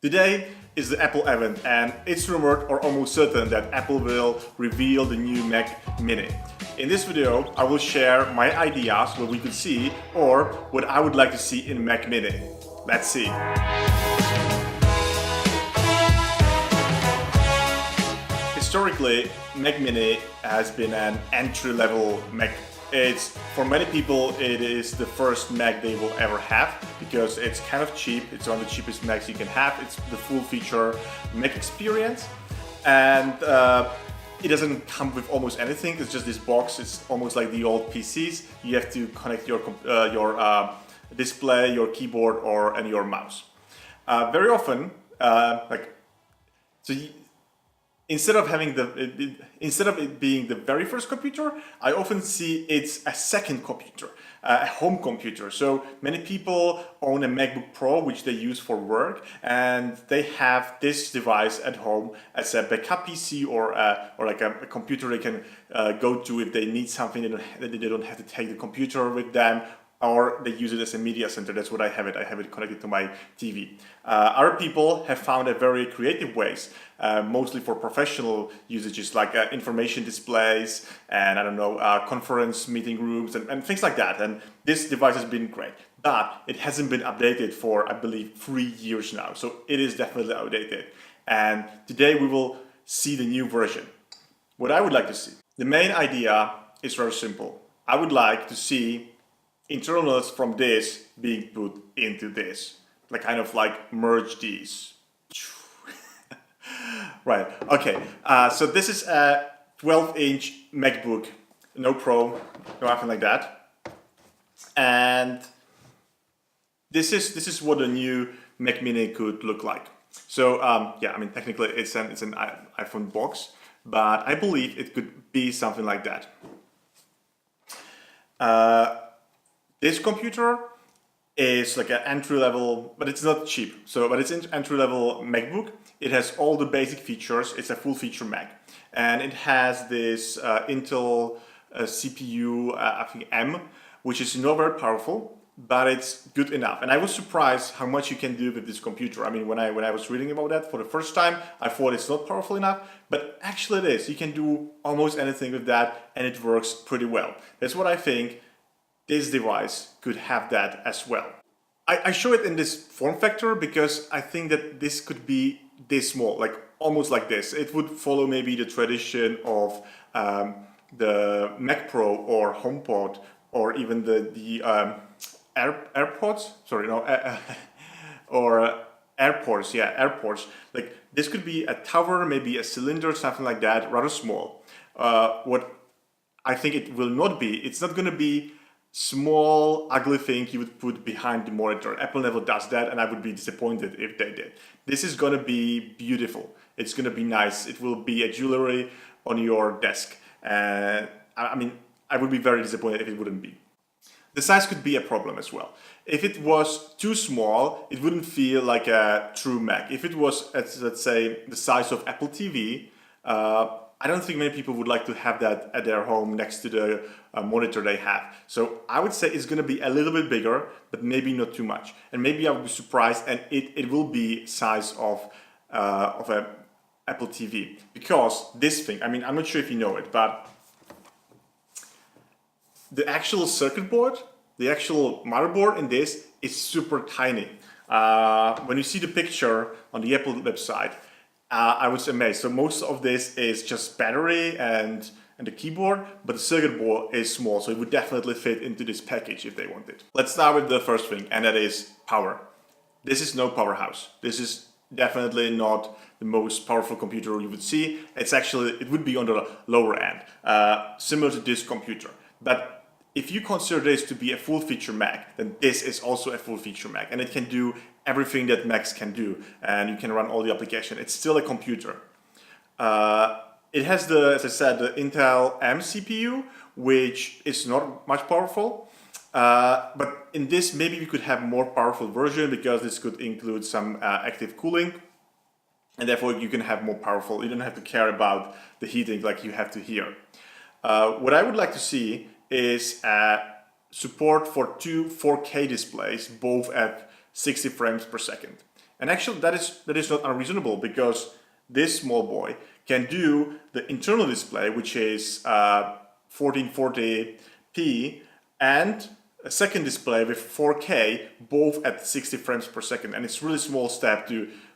Today is the Apple event and it's rumored or almost certain that Apple will reveal the new Mac Mini. In this video, I will share my ideas, what we could see, or what I would like to see in Mac Mini. Let's see. Historically, Mac Mini has been an entry-level Mac. For many people, it is the first Mac they will ever have because it's kind of cheap. It's one of the cheapest Macs you can have. It's the full feature Mac experience, and it doesn't come with almost anything. It's just this box. It's almost like the old PCs. You have to connect your display, your keyboard, and your mouse. Very often, instead of it being the very first computer, I often see it's a second computer, a home computer. So many people own a MacBook Pro, which they use for work, and they have this device at home as a backup PC or like a computer they can go to if they need something. They don't have to take the computer with them, or they use it as a media center. That's what I have it. I have it connected to my TV. Other people have found very creative ways, mostly for professional usages, like information displays and I don't know, conference meeting rooms and things like that. And this device has been great, but it hasn't been updated for, I believe, 3 years now. So it is definitely outdated. And today we will see the new version. What I would like to see. The main idea is very simple. I would like to see internals from this being put into this, like kind of like merge these. Right, okay, so this is a 12-inch MacBook, no Pro, no nothing like that, and this is what a new Mac Mini could look like. So yeah, I mean technically it's an iPhone box, but I believe it could be something like that. This computer is like an entry-level, but it's not cheap. But it's an entry-level MacBook. It has all the basic features. It's a full-feature Mac, and it has this Intel CPU, I think M, which is not very powerful, but it's good enough. And I was surprised how much you can do with this computer. I mean, when I was reading about that for the first time, I thought it's not powerful enough, but actually it is. You can do almost anything with that, and it works pretty well. That's what I think. This device could have that as well. I show it in this form factor because I think that this could be this small, like almost like this. It would follow maybe the tradition of the Mac Pro or HomePod or even the AirPods. Sorry, no, or AirPods. Yeah, AirPods. Like this could be a tower, maybe a cylinder, something like that, rather small. What I think it will not be. It's not going to be small ugly thing you would put behind the monitor. Apple never does that, and I would be disappointed if they did. This is gonna be beautiful. It's gonna be nice. It will be a jewelry on your desk. I mean, I would be very disappointed if it wouldn't be. The size could be a problem as well. If it was too small, it wouldn't feel like a true Mac. If it was, let's say, the size of Apple TV, I don't think many people would like to have that at their home next to the monitor they have. So I would say it's going to be a little bit bigger, but maybe not too much. And maybe I would be surprised, and it will be size of a Apple TV, because this thing. I mean, I'm not sure if you know it, but the actual circuit board, the actual motherboard in this is super tiny. When you see the picture on the Apple website, I was amazed. So most of this is just battery and the keyboard, but the circuit board is small, so it would definitely fit into this package if they want it. Let's start with the first thing, and that is power. This is no powerhouse. This is definitely not the most powerful computer you would see. It would be on the lower end, similar to this computer. But if you consider this to be a full-feature Mac, then this is also a full-feature Mac, and it can do everything that Macs can do, and you can run all the applications. It's still a computer. It has as I said, the Intel M CPU, which is not much powerful. But in this, maybe we could have more powerful version because this could include some active cooling, and therefore you can have more powerful. You don't have to care about the heating like you have to here. What I would like to see is support for two 4K displays, both at 60 frames per second. And actually that is not unreasonable, because this small boy can do the internal display, which is 1440p, and a second display with 4K, both at 60 frames per second. And it's really small step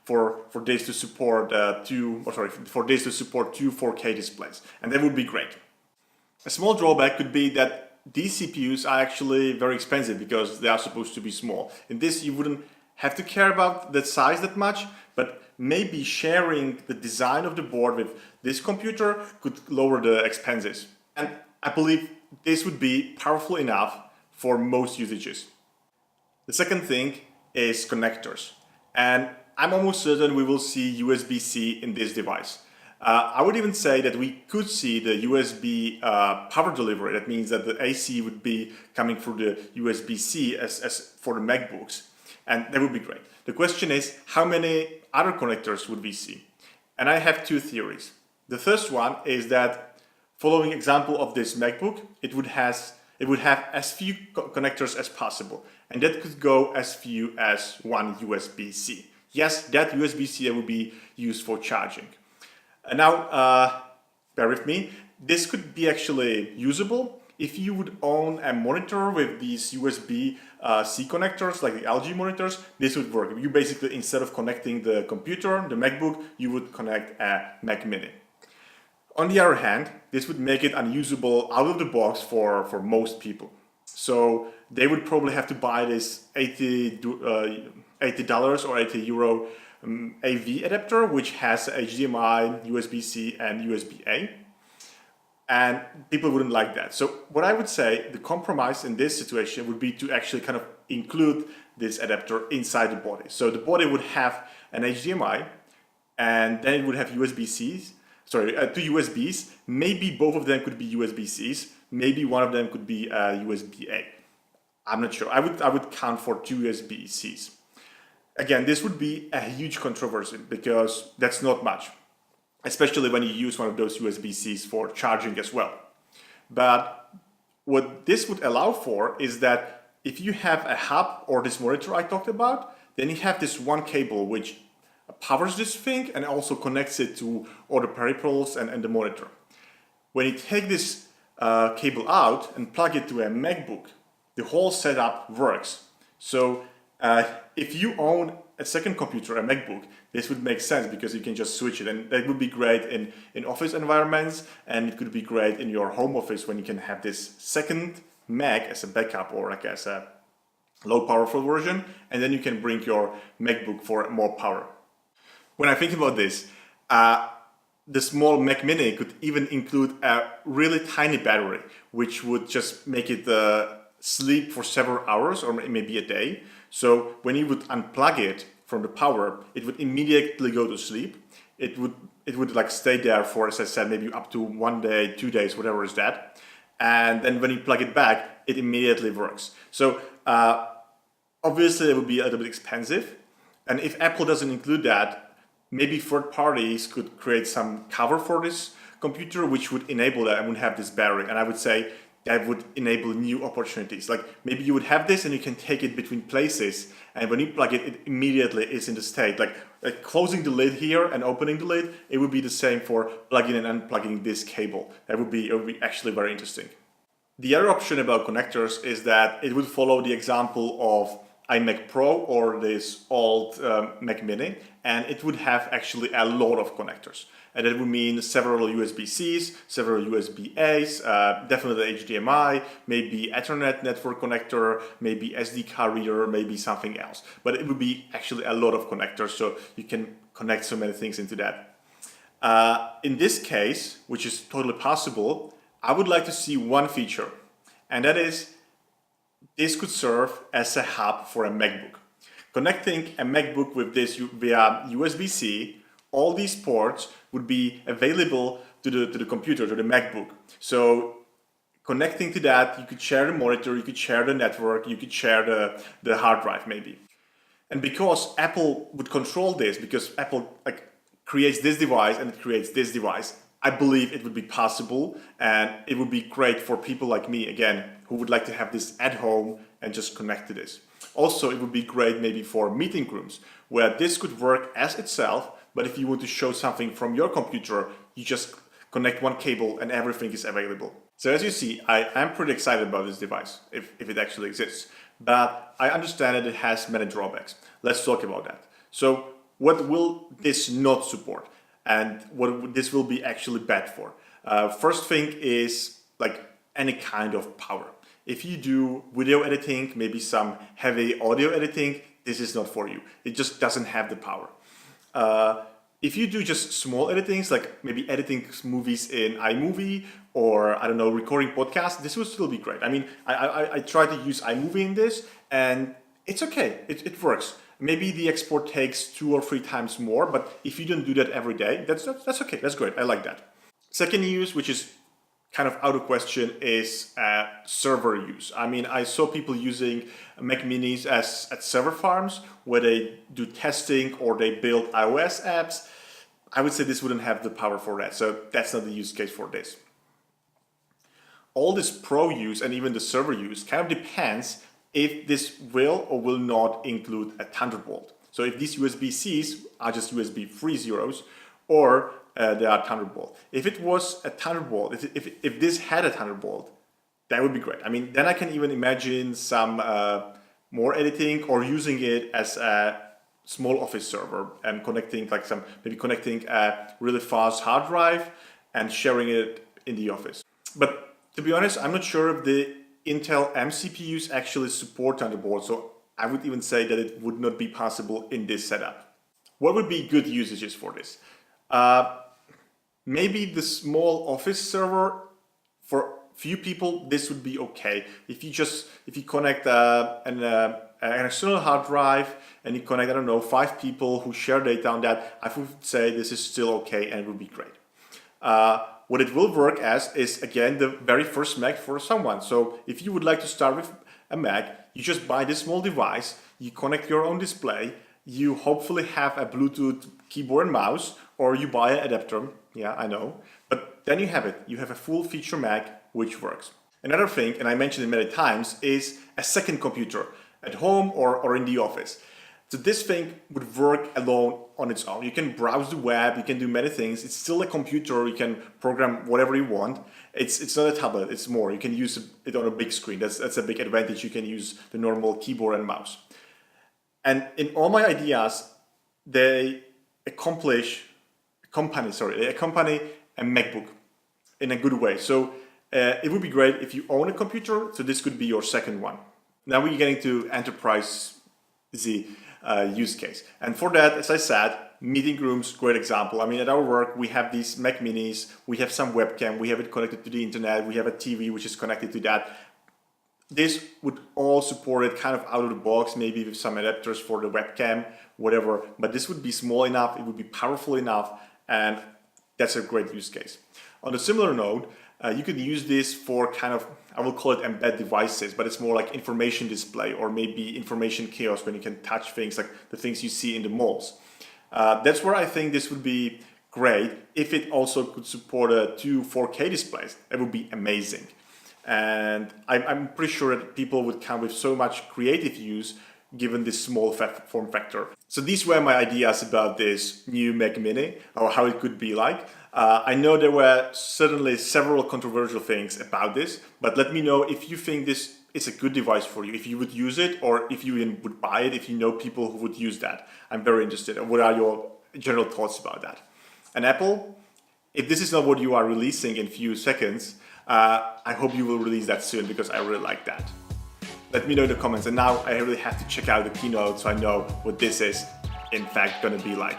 for this to support two 4K displays, and that would be great. A small drawback could be that these CPUs are actually very expensive because they are supposed to be small. In this, you wouldn't have to care about the size that much, but maybe sharing the design of the board with this computer could lower the expenses. And I believe this would be powerful enough for most usages. The second thing is connectors. And I'm almost certain we will see USB-C in this device. I would even say that we could see the USB power delivery. That means that the AC would be coming through the USB-C as for the MacBooks. And that would be great. The question is, how many other connectors would we see? And I have two theories. The first one is that, following example of this MacBook, it would have as few connectors as possible. And that could go as few as one USB-C. Yes, that USB-C would be used for charging. And now, bear with me, this could be actually usable if you would own a monitor with these USB-C connectors, like the LG monitors. This would work. You basically, instead of connecting the computer, the MacBook, you would connect a Mac Mini. On the other hand, this would make it unusable out of the box for most people. So they would probably have to buy this $80 or €80 AV adapter, which has HDMI, USB-C, and USB-A. And people wouldn't like that. So what I would say, the compromise in this situation would be to actually kind of include this adapter inside the body. So the body would have an HDMI, and then it would have USB-Cs, two USBs. Maybe both of them could be USB-Cs. Maybe one of them could be USB-A. I'm not sure. I would count for two USB-Cs. Again, this would be a huge controversy because that's not much, especially when you use one of those USB-Cs for charging as well. But what this would allow for is that if you have a hub or this monitor I talked about, then you have this one cable which powers this thing and also connects it to all the peripherals and the monitor. When you take this cable out and plug it to a MacBook, the whole setup works. So if you own a second computer, a MacBook, this would make sense because you can just switch it, and that would be great in office environments, and it could be great in your home office when you can have this second Mac as a backup or like as a low powerful version, and then you can bring your MacBook for more power. When I think about this, the small Mac Mini could even include a really tiny battery, which would just make it sleep for several hours or maybe a day. So when you would unplug it from the power, it would immediately go to sleep. It would like stay there for, as I said, maybe up to 1 day, 2 days, whatever is that. And then when you plug it back, it immediately works. So obviously it would be a little bit expensive. And if Apple doesn't include that, maybe third parties could create some cover for this computer, which would enable that and would have this battery. And I would say that would enable new opportunities. Like maybe you would have this and you can take it between places, and when you plug it, it immediately is in the state. Like closing the lid here and opening the lid, it would be the same for plugging and unplugging this cable. It would be actually very interesting. The other option about connectors is that it would follow the example of iMac Pro or this old Mac Mini, and it would have actually a lot of connectors. And that would mean several USB-Cs, several USB-As, definitely HDMI, maybe Ethernet network connector, maybe SD card reader, maybe something else. But it would be actually a lot of connectors, so you can connect so many things into that. In this case, which is totally possible, I would like to see one feature, and that is this could serve as a hub for a MacBook. Connecting a MacBook with this via USB-C, all these ports would be available to the computer, to the MacBook. So connecting to that, you could share the monitor, you could share the network, you could share the hard drive maybe. And because Apple would control this, because Apple creates this device and it creates this device, I believe it would be possible, and it would be great for people like me, again, who would like to have this at home and just connect to this. Also, it would be great maybe for meeting rooms, where this could work as itself, but if you want to show something from your computer, you just connect one cable and everything is available. So as you see, I am pretty excited about this device, if it actually exists. But I understand that it has many drawbacks. Let's talk about that. So what will this not support? And what this will be actually bad for? First thing is like any kind of power. If you do video editing, maybe some heavy audio editing, this is not for you. It just doesn't have the power. If you do just small editings, like maybe editing movies in iMovie or, I don't know, recording podcasts, this will still be great. I mean, I try to use iMovie in this and it's okay, it works. Maybe the export takes 2 or 3 times more, but if you don't do that every day, that's okay, that's great, I like that. Second use, which is kind of out of question, is server use. I mean, I saw people using Mac Minis as at server farms where they do testing or they build iOS apps. I would say this wouldn't have the power for that, so that's not the use case for this. All this pro use and even the server use kind of depends if this will or will not include a Thunderbolt. So if these USB-Cs are just USB 3 zeros, or they are Thunderbolt. If it was a Thunderbolt, if this had a Thunderbolt, that would be great. I mean, then I can even imagine some more editing or using it as a small office server and connecting maybe connecting a really fast hard drive and sharing it in the office. But to be honest, I'm not sure if the Intel M CPUs actually support Thunderbolt, so I would even say that it would not be possible in this setup. What would be good usages for this? Maybe the small office server, for few people this would be okay. If you connect an external hard drive and you connect, I don't know, 5 people who share data on that, I would say this is still okay and it would be great. What it will work as is, again, the very first Mac for someone. So if you would like to start with a Mac, you just buy this small device, you connect your own display, you hopefully have a Bluetooth keyboard and mouse, or you buy an adapter. Yeah, I know. But then you have it. You have a full feature Mac which works. Another thing, and I mentioned it many times, is a second computer at home or in the office. So this thing would work alone on its own. You can browse the web, you can do many things. It's still a computer, you can program whatever you want. It's not a tablet, it's more. You can use it on a big screen. That's a big advantage. You can use the normal keyboard and mouse. And in all my ideas, they accompany a MacBook in a good way. So it would be great if you own a computer, so this could be your second one. Now we're getting to enterprise use case. And for that, as I said, meeting rooms, great example. I mean, at our work, we have these Mac Minis, we have some webcam, we have it connected to the internet, we have a TV which is connected to that. This would all support it kind of out of the box, maybe with some adapters for the webcam, whatever. But this would be small enough, it would be powerful enough, and that's a great use case. On a similar note, you could use this for kind of, I will call it embed devices, but it's more like information display or maybe information kiosk when you can touch things like the things you see in the malls. That's where I think this would be great. If it also could support 2 4K displays, that would be amazing. And I'm pretty sure that people would come with so much creative use given this small form factor. So these were my ideas about this new Mac Mini, or how it could be like. I know there were certainly several controversial things about this, but let me know if you think this is a good device for you, if you would use it, or if you even would buy it, if you know people who would use that. I'm very interested. What are your general thoughts about that? And Apple, if this is not what you are releasing in few seconds, I hope you will release that soon, because I really like that. Let me know in the comments. And now I really have to check out the keynote so I know what this is in fact gonna be like.